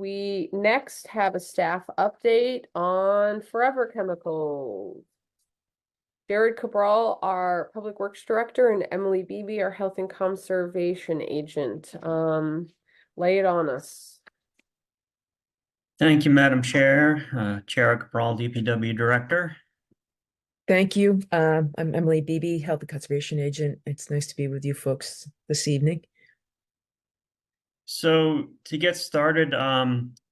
We next have a staff update on Forever Chemicals. Jared Cabral, our Public Works Director, and Emily Beebe, our Health and Conservation Agent. Lay it on us. Thank you, Madam Chair. Chair Cabral, DPW Director. Thank you. I'm Emily Beebe, Health and Conservation Agent. It's nice to be with you folks this evening. So to get started,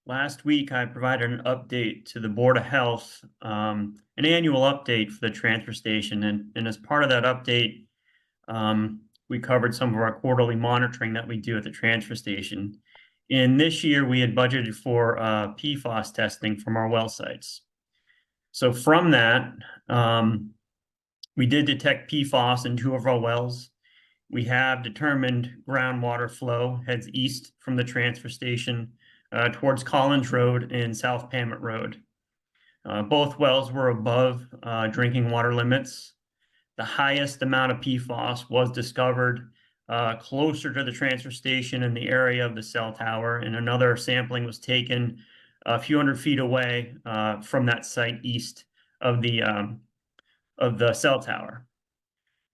last week I provided an update to the Board of Health, an annual update for the transfer station. And as part of that update, we covered some of our quarterly monitoring that we do at the transfer station. And this year we had budgeted for PFAS testing from our well sites. So from that, we did detect PFAS in 2 of our wells. We have determined groundwater flow heads east from the transfer station towards Collins Road and South Pamet Road. Both wells were above drinking water limits. The highest amount of PFAS was discovered closer to the transfer station in the area of the cell tower, and another sampling was taken a few hundred feet away from that site east of the cell tower.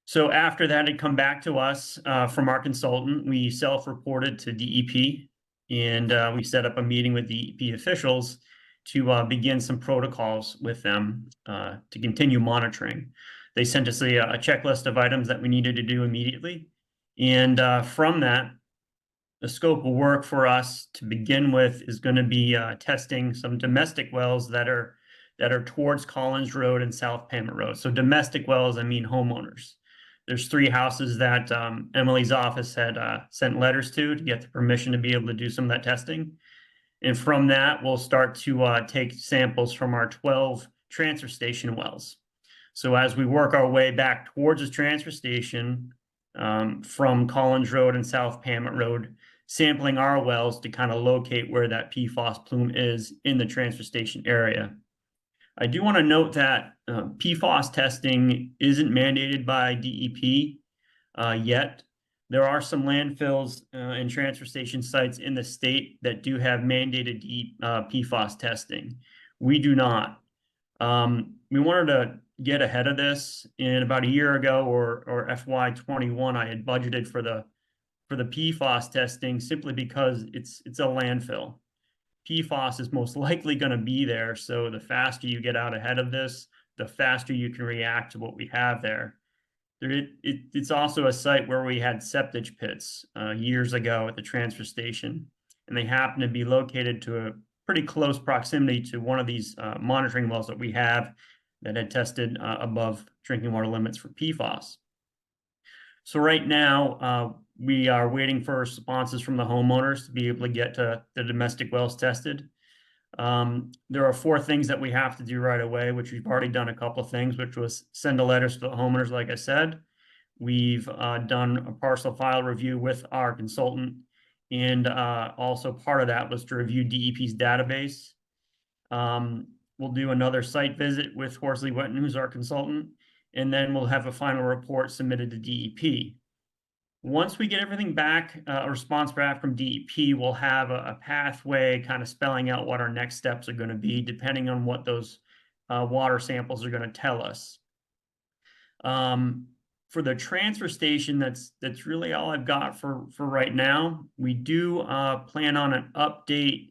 So after that had come back to us from our consultant, we self-reported to DEP, and we set up a meeting with DEP officials to begin some protocols with them to continue monitoring. They sent us a checklist of items that we needed to do immediately. And from that, the scope of work for us to begin with is going to be testing some domestic wells that are towards Collins Road and South Pamet Road. So domestic wells, I mean homeowners. There's 3 houses that Emily's office had sent letters to get the permission to be able to do some of that testing. And from that, we'll start to take samples from our 12 transfer station wells. So as we work our way back towards the transfer station from Collins Road and South Pamet Road, sampling our wells to kind of locate where that PFAS plume is in the transfer station area. I do want to note that PFAS testing isn't mandated by DEP yet. There are some landfills and transfer station sites in the state that do have mandated PFAS testing. We do not. We wanted to get ahead of this, and about a year ago or FY21, I had budgeted for the PFAS testing simply because it's a landfill. PFAS is most likely going to be there, so the faster you get out ahead of this, the faster you can react to what we have there. It's also a site where we had septic pits years ago at the transfer station, and they happen to be located to a pretty close proximity to one of these monitoring wells that we have that had tested above drinking water limits for PFAS. So right now, we are waiting for responses from the homeowners to be able to get to the domestic wells tested. There are 4 things that we have to do right away, which we've already done a couple of things, which was send a letter to the homeowners, like I said. We've done a parcel file review with our consultant, and also part of that was to review DEP's database. We'll do another site visit with Horsley Wetton, who's our consultant, and then we'll have a final report submitted to DEP. Once we get everything back, a response back from DEP, we'll have a pathway kind of spelling out what our next steps are going to be, depending on what those water samples are going to tell us. For the transfer station, that's really all I've got for right now. We do plan on an update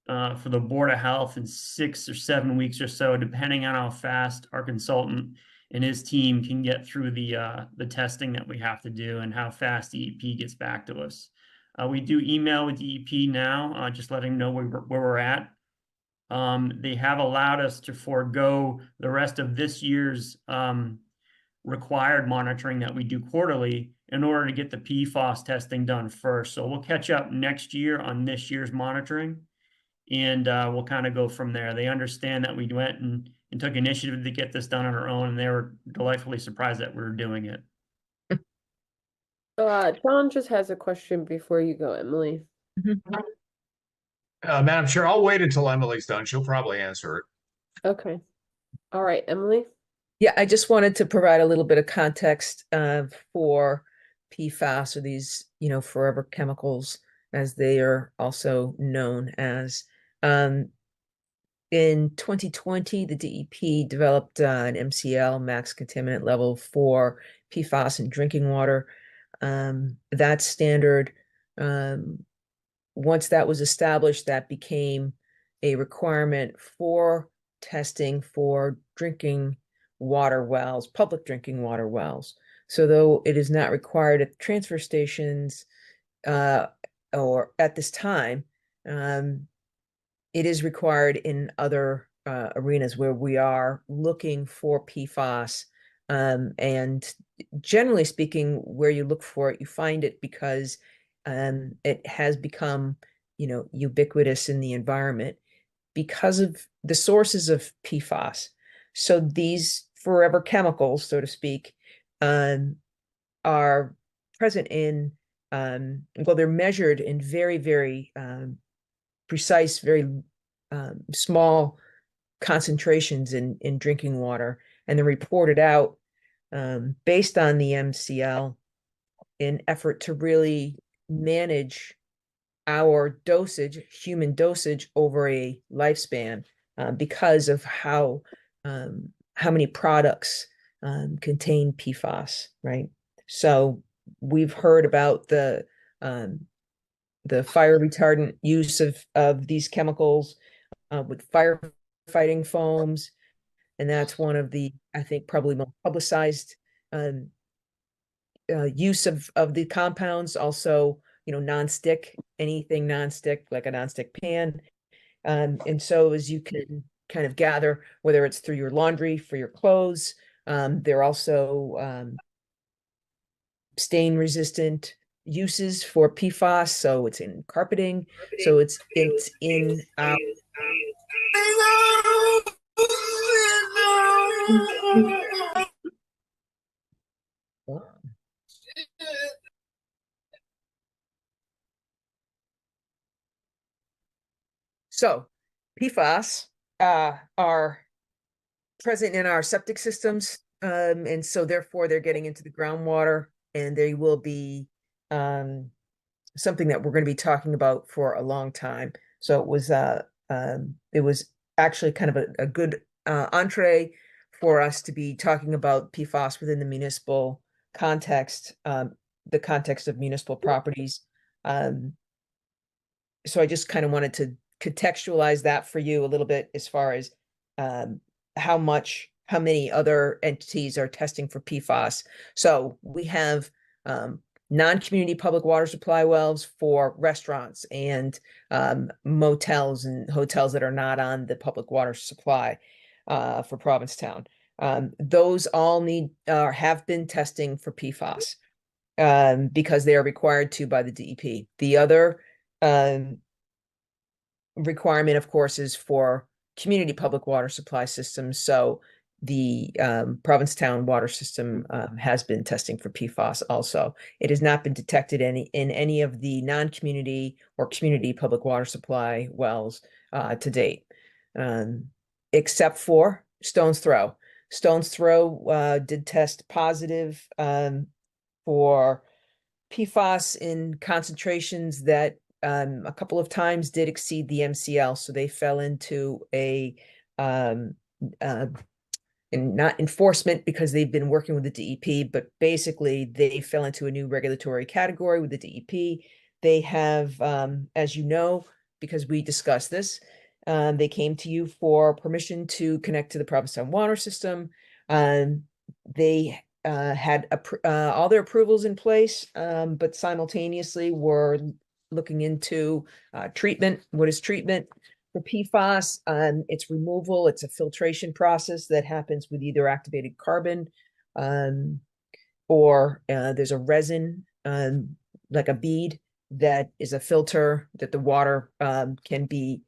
for the Board of Health in 6 or 7 weeks or so, depending on how fast our consultant and his team can get through the testing that we have to do and how fast DEP gets back to us. We do email with DEP now, just letting them know where we're at. They have allowed us to forego the rest of this year's required monitoring that we do quarterly in order to get the PFAS testing done first. So we'll catch up next year on this year's monitoring, and we'll kind of go from there. They understand that we went and took initiative to get this done on our own, and they were delightfully surprised that we were doing it. John just has a question before you go, Emily. Madam Chair, I'll wait until Emily's done. She'll probably answer it. Okay. All right, Emily. Yeah, I just wanted to provide a little bit of context for PFAS, or these, forever chemicals as they are also known as. Um, in 2020, the DEP developed an MCL, max contaminant level, for PFAS in drinking water. That standard, once that was established, that became a requirement for testing for drinking water wells, public drinking water wells. So though it is not required at transfer stations, or at this time, it is required in other arenas where we are looking for PFAS. And generally speaking, where you look for it, you find it because it has become, ubiquitous in the environment because of the sources of PFAS. So these forever chemicals, so to speak, are present in, well, they're measured in very, very precise, very small concentrations in drinking water, and then reported out based on the MCL in effort to really manage our dosage, human dosage, over a lifespan because of how many products contain PFAS, right? So we've heard about the fire retardant use of these chemicals with firefighting foams, and that's one of the, I think, probably most publicized um, use of the compounds. Also, nonstick, anything nonstick, like a nonstick pan. And so, as you can kind of gather, whether it's through your laundry, for your clothes, they're also stain resistant uses for PFAS. So it's in carpeting. So it's in so PFAS are present in our septic systems, and so therefore they're getting into the groundwater, and they will be something that we're going to be talking about for a long time. So it was actually kind of a good entree for us to be talking about PFAS within the municipal context, the context of municipal properties. Um, so I just kind of wanted to contextualize that for you a little bit as far as um, how many other entities are testing for PFAS. So we have non-community public water supply wells for restaurants and motels and hotels that are not on the public water supply for Provincetown. Those all need have been testing for PFAS because they are required to by the DEP. The other um, requirement, of course, is for community public water supply systems. So the Provincetown water system has been testing for PFAS also. It has not been detected in any of the non-community or community public water supply wells to date, except for Stone's Throw. Stone's Throw did test positive for PFAS in concentrations that a couple of times did exceed the MCL, so they fell into a and not enforcement because they've been working with the DEP, but basically they fell into a new regulatory category with the DEP. They have, as you know, because we discussed this, they came to you for permission to connect to the Provincetown water system. They had all their approvals in place, but simultaneously were looking into treatment. What is treatment? For PFAS, it's removal. It's a filtration process that happens with either activated carbon, or there's a resin, like a bead, that is a filter that the water can be,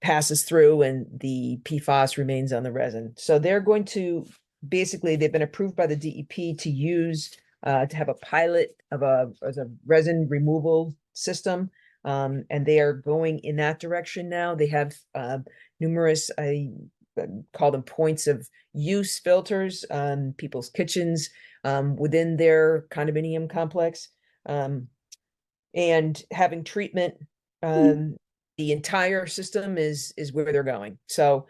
passes through, and the PFAS remains on the resin. So they're going to basically, they've been approved by the DEP to use to have a pilot of as a resin removal system. And they are going in that direction now. They have numerous, I call them points of use filters, people's kitchens within their condominium complex. and having treatment. The entire system is where they're going. So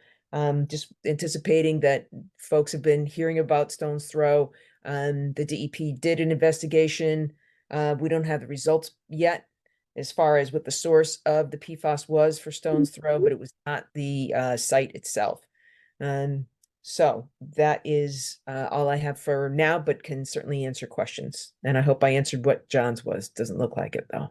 just anticipating that folks have been hearing about Stone's Throw. The DEP did an investigation. We don't have the results yet as far as what the source of the PFAS was for Stone's Throw, but it was not the site itself. So that is all I have for now, but can certainly answer questions. And I hope I answered what John's was. Doesn't look like it though.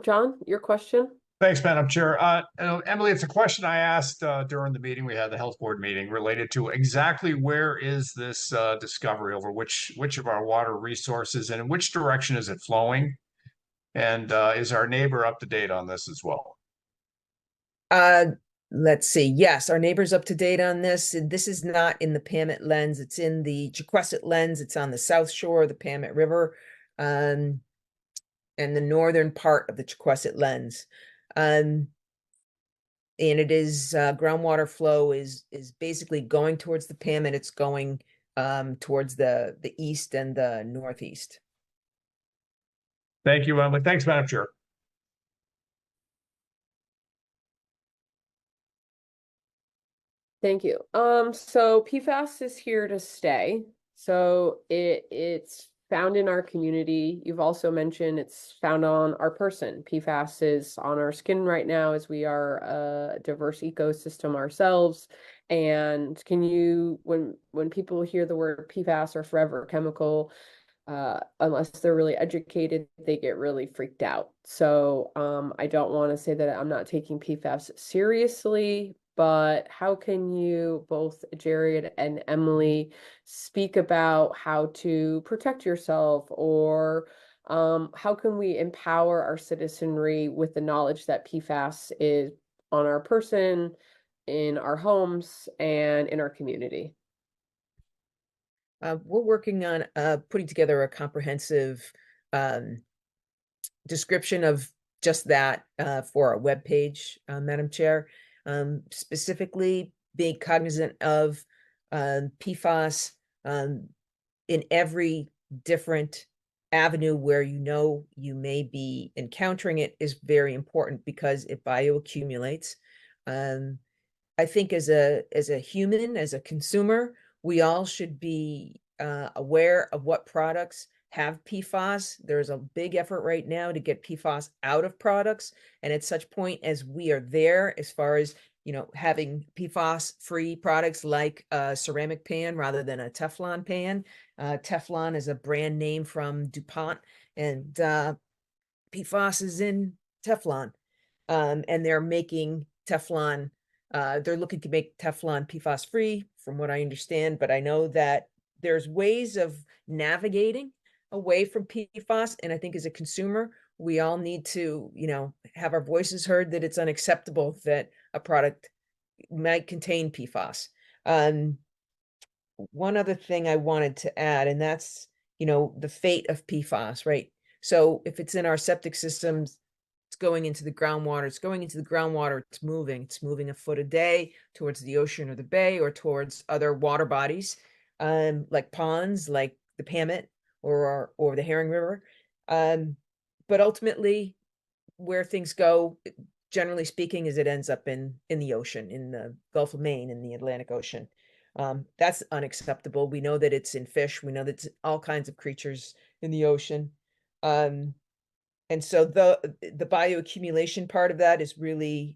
John, your question? Thanks, Madam Chair. Emily, it's a question I asked during the meeting. We had the health board meeting related to exactly where is this discovery over which of our water resources and in which direction is it flowing? And is our neighbor up to date on this as well? Let's see. Yes, our neighbor's up to date on this. This is not in the Pamet lens. It's in the Chequesset lens. It's on the south shore of the Pamet River, and the northern part of the Chequesset lens. And it is groundwater flow is basically going towards the Pamet. It's going towards the east and the northeast. Thank you, Emily. Thanks, Madam Chair. Thank you. So PFAS is here to stay. So it's found in our community. You've also mentioned it's found on our person. PFAS is on our skin right now as we are a diverse ecosystem ourselves. And can you, when people hear the word PFAS or forever chemical, unless they're really educated, they get really freaked out. So I don't want to say that I'm not taking PFAS seriously, but how can you, both Jared and Emily, speak about how to protect yourself, or how can we empower our citizenry with the knowledge that PFAS is on our person, in our homes, and in our community? We're working on putting together a comprehensive description of just that for our webpage, Madam Chair. Specifically being cognizant of PFAS in every different avenue where you know you may be encountering it is very important because it bioaccumulates. I think as a human, as a consumer, we all should be aware of what products have PFAS. There's a big effort right now to get PFAS out of products. And at such point as we are there, as far as, you know, having PFAS-free products like a ceramic pan rather than a Teflon pan. Teflon is a brand name from DuPont, and PFAS is in Teflon. And they're making Teflon, they're looking to make Teflon PFAS free, from what I understand, but I know that there's ways of navigating away from PFAS. And I think as a consumer, we all need to, you know, have our voices heard that it's unacceptable that a product might contain PFAS. One other thing I wanted to add, and that's, you know, the fate of PFAS, right? So if it's in our septic systems, it's going into the groundwater. It's going into the groundwater. It's moving a foot a day towards the ocean or the bay or towards other water bodies, like ponds, like the Pamet or the Herring River. But ultimately, where things go, generally speaking, is it ends up in the ocean, in the Gulf of Maine, in the Atlantic Ocean. That's unacceptable. We know that it's in fish. We know that it's all kinds of creatures in the ocean. And so the bioaccumulation part of that is really,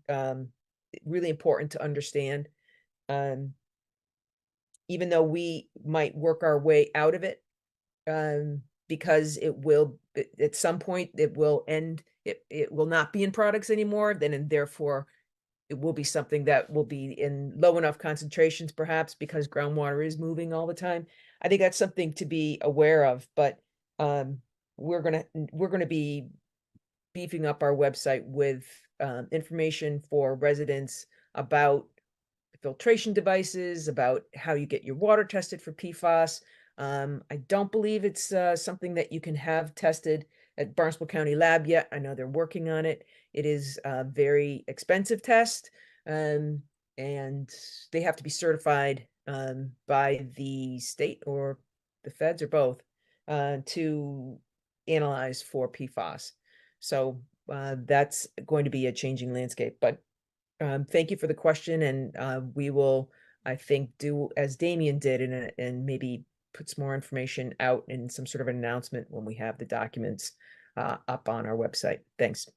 really important to understand. Even though we might work our way out of it, because it will, at some point, it will end, it will not be in products anymore, then, and therefore it will be something that will be in low enough concentrations, perhaps because groundwater is moving all the time. I think that's something to be aware of, but we're gonna be beefing up our website with information for residents about filtration devices, about how you get your water tested for PFAS. I don't believe it's something that you can have tested at Barnstable County Lab yet. I know they're working on it. It is a very expensive test, and they have to be certified by the state or the feds or both. to analyze for PFAS. So that's going to be a changing landscape. But thank you for the question, and we will, I think, do as Damien did and maybe put some more information out in some sort of an announcement when we have the documents up on our website. Thanks.